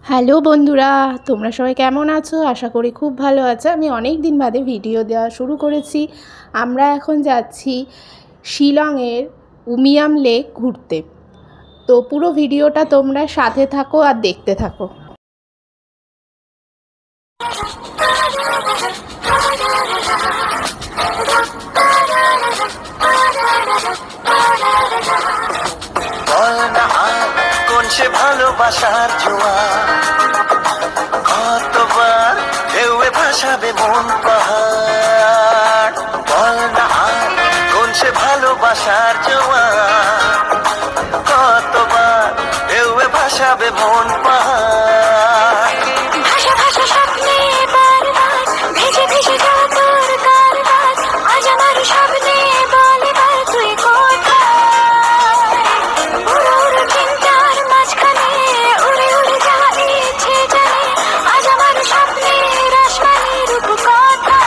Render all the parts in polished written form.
Hello বন্ধুরা, তোমরা সবাই কেমন আছো? আশা করি খুব ভালো আছো। আমি অনেক দিন বাদে ভিডিও দেওয়া শুরু করেছি। আমরা এখন যাচ্ছি শিলংয়ের উমিয়াম লেক ঘুরতে। তো পুরো ভিডিওটা তোমরা সাথে থাকো আর দেখতে থাকো। সে ভালোবাসার জোয়া কতবার ঢেউয়ে ভাসাবে মন পাহাড়। বল না কোন সে ভালোবাসার জোয়া কতবার ঢেউয়ে ভাসাবে মন পাহাড়। ভাষা ভাষা স্বপ্নে বারবার ভেসে ভেসে যাওয়া তোর কারবার, আজ আমার স্বপ্নে বলে বার তুই কোথায়। উড়ো উড়ো চিন্তার মাঝখানে উড়ে উড়ে যাওয়া ইচ্ছে জানে, আজ আমার স্বপ্নের আসমানি রূপ কোথায়।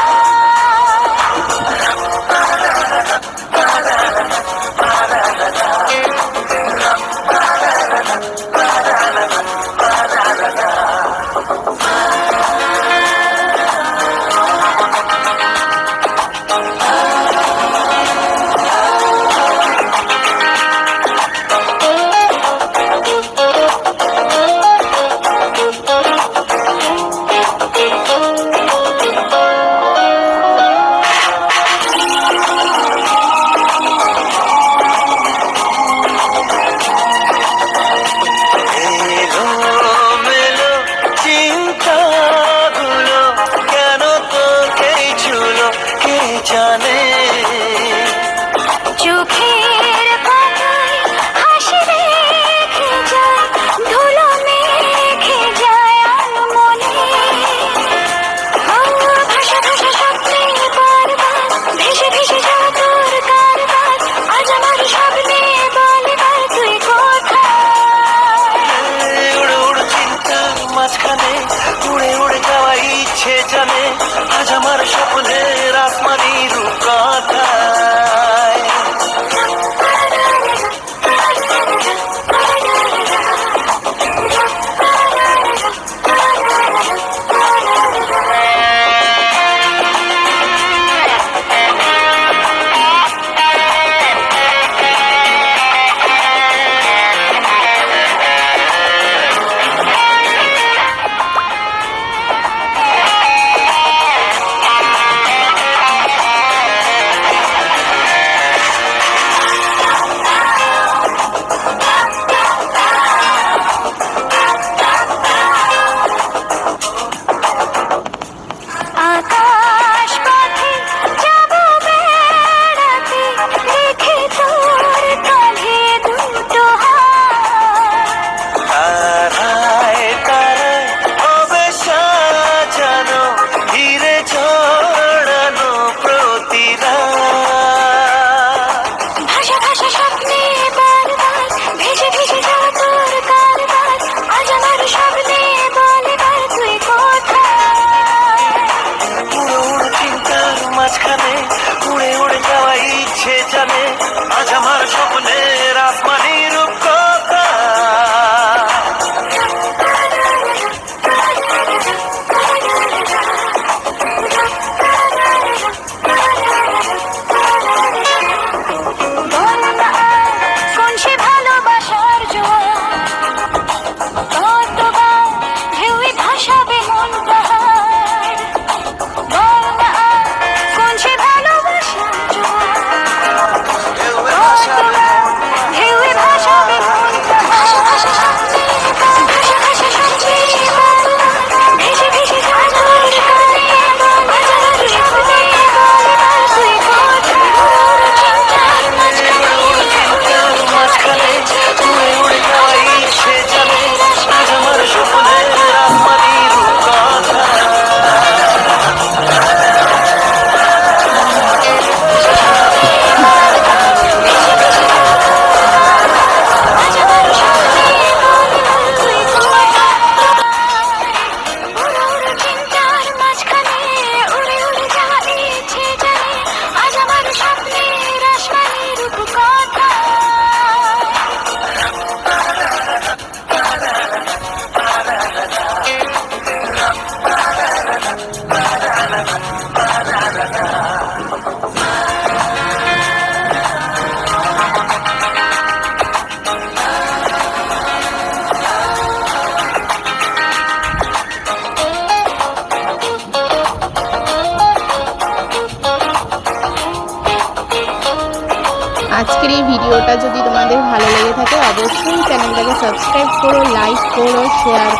আজকের এই ভিডিওটা যদি তোমাদের ভালো লেগে থাকে অবশ্যই চ্যানেলটাকে সাবস্ক্রাইব করো, লাইক করো, শেয়ার